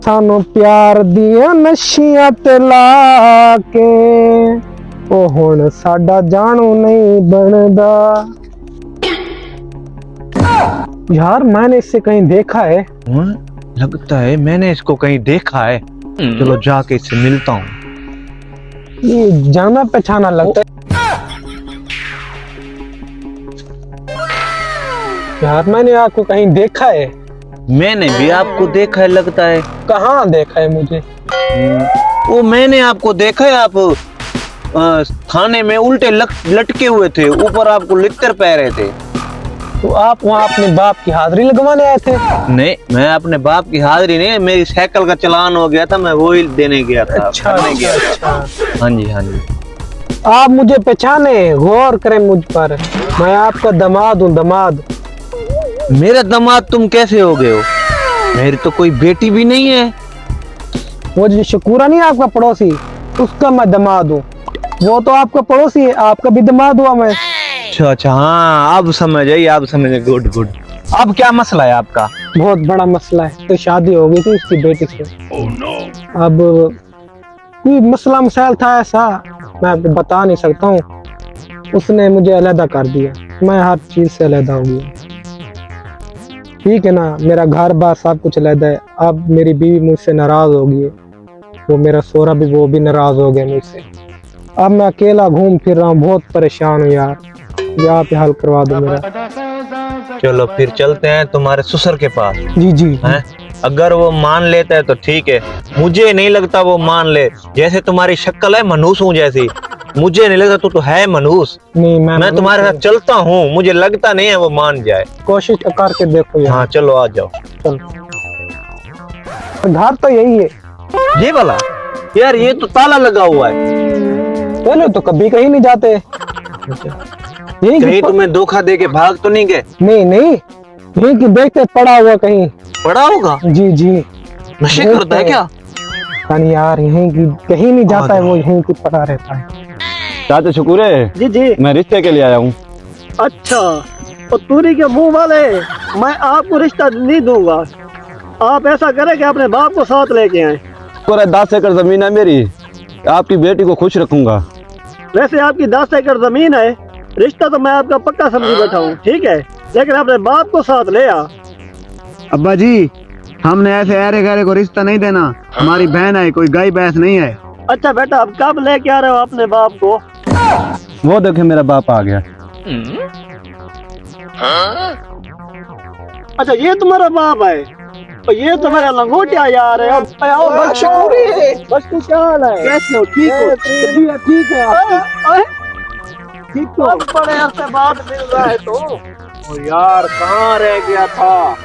सानू प्यार दिया नशियां ते ला के ओ हुण साडा जानू नहीं बनदा। यार मैंने इससे कहीं देखा है। लगता है मैंने इसको कहीं देखा है। चलो जाके इससे मिलता हूँ। ये जाना पहचाना लगता है। यार मैंने आपको कहीं देखा है। मैंने भी आपको देखा है लगता है। कहाँ देखा है मुझे? वो मैंने आपको देखा है, आप थाने में उल्टे लटके हुए थे, ऊपर आपको लिट्टर पै रहे थे। तो आप वहाँ अपने बाप की हाजिरी लगवाने आए थे? नहीं, मैं अपने बाप की हाजिरी नहीं, मेरी साइकिल का चालान हो गया था, मैं वो ही देने गया था। अच्छा, अच्छा। हाँ जी, हाँ जी। आप मुझे पहचाने, गौर करें मुझ पर। मैं आपका दामाद हूँ, दामाद। मेरा दामाद तुम कैसे हो गए हो? मेरी तो कोई बेटी भी नहीं है। वो जो शकूरा नहीं आपका पड़ोसी, उसका मैं दामाद हूँ। वो तो आपका पड़ोसी है, आपका भी दामाद हुआ मैं। अच्छा अच्छा, हाँ अब समझ आई, आप समझ। Good good. अब क्या मसला है आपका? बहुत बड़ा मसला है। तो शादी हो गई थी उसकी बेटी से। अब कोई मसला मसाइल था ऐसा, मैं आपको बता नहीं सकता हूँ। उसने मुझे अलहदा कर दिया, मैं हर चीज से अलहदा हो गया। ठीक है ना, मेरा घर बार सब कुछ अलहदा है। अब मेरी बीवी मुझसे नाराज हो गई है, वो मेरा सोहरा भी, वो भी नाराज हो गया मुझसे। अब मैं अकेला घूम फिर रहा हूँ, बहुत परेशान हूँ यार। यहाँ पे हल करवा दो मेरा। चलो फिर चलते हैं तुम्हारे ससुर के पास। जी जी। हैं? अगर वो मान लेता है तो ठीक है, मुझे नहीं लगता वो मान ले। जैसे तुम्हारी शक्ल है मनहूसों जैसी, मुझे नहीं लगता। तो है मनहूस। नहीं, मैं तुम्हारे साथ चलता हूँ, मुझे लगता नहीं है वो मान जाए। कोशिश करके देखो यार। हाँ चलो आ जाओ। चलो, घर तो यही है। ये वाला? यार ये तो ताला लगा हुआ है। पहले तो कभी कहीं नहीं जाते। यही कहीं तुम्हें धोखा दे के भाग तो नहीं गए? नहीं नहीं, यही की देखते पड़ा हुआ कहीं। पड़ा होगा? जी जी। नशे करता है क्या? कहीं यार यहीं की कहीं नहीं जाता है, वो यहीं की पड़ा रहता है। चाचा शुक्र है। जी जी। मैं रिश्ते के लिए आया हूँ। अच्छा, तो तूरी के मुंह वाले, मैं आपको रिश्ता नहीं दूंगा। आप ऐसा करें कि अपने बाप को साथ लेके आए। पूरा 10 एकड़ जमीन है मेरी, आपकी बेटी को खुश रखूंगा। वैसे आपकी 10 एकड़ जमीन है, रिश्ता तो मैं आपका पक्का समझी बैठा हूँ, ठीक है, लेकिन अपने बाप को साथ ले आ। अब्बा जी, हमने ऐसे अरे गहरे को रिश्ता नहीं देना। हमारी बहन है, कोई गाय भैंस नहीं है। अच्छा बेटा, अब कब लेके आ रहे हो अपने बाप को? वो देखे मेरा बाप आ गया। अच्छा ये तुम्हारा बाप है? तो ये तो मेरा लंगोटिया यार है। बस तू क्या हाल है? कैसे हो? ठीक हो? ठीक है आपकी? ठीक तो बड़े अरसे बाद मिल रहा है तो। ओ यार कहाँ रह गया था?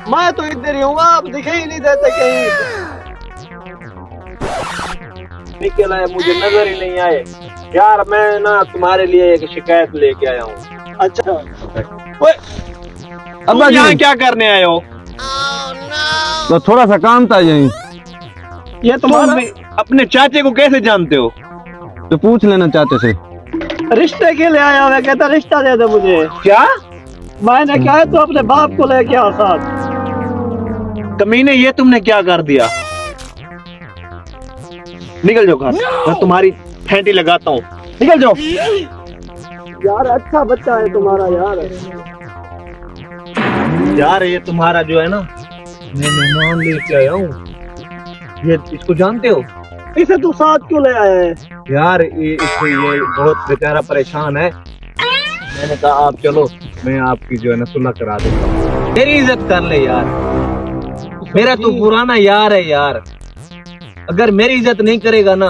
मैं तो इधर ही हूँ, आप दिखे ही नहीं देते कहीं। निकल आए, मुझे नजर ही नहीं आए। यार मैं ना तुम्हारे लिए एक शिकायत लेके आया हूँ। अच्छा अब्बा जी, यहाँ क्या करने आए हो? तो थोड़ा सा काम था यहीं। ये तुम्हारा अपने चाचे को कैसे जानते हो? तो पूछ लेना चाचे से। रिश्ते के लिए आया, मैं कहता रिश्ता दे दे मुझे। क्या? मैंने क्या है, तो अपने बाप को लेके आ साथ। कमीने, ये तुमने क्या कर दिया? निकल जाओ घर, मैं तुम्हारी फेंटी लगाता हूँ। निकल जाओ। यार अच्छा बच्चा है तुम्हारा यार। यार ये तुम्हारा जो है ना, मैं मेहमान लेके आया हूँ। ये इसको जानते हो? इसे तू साथ क्यों ले आया है? यार ये बहुत बेचारा परेशान है। मैंने कहा आप चलो, मैं आपकी जो है ना सुलह करा दूंगा। मेरी इज्जत कर ले यार, मेरा तो पुराना यार है यार। अगर मेरी इज्जत नहीं करेगा ना,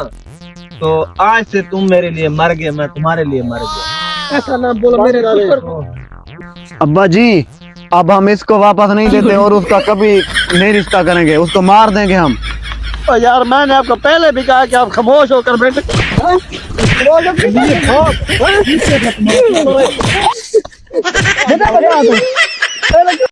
तो आज से तुम मेरे लिए मर गए, मैं तुम्हारे लिए मर गया। ऐसा ना बोलो मेरे ससुर। अब्बा जी, अब हम इसको वापस नहीं देते और उसका कभी नहीं रिश्ता करेंगे, उसको मार देंगे हम। और यार मैंने आपको पहले भी कहा कि आप खामोश होकर बैठे।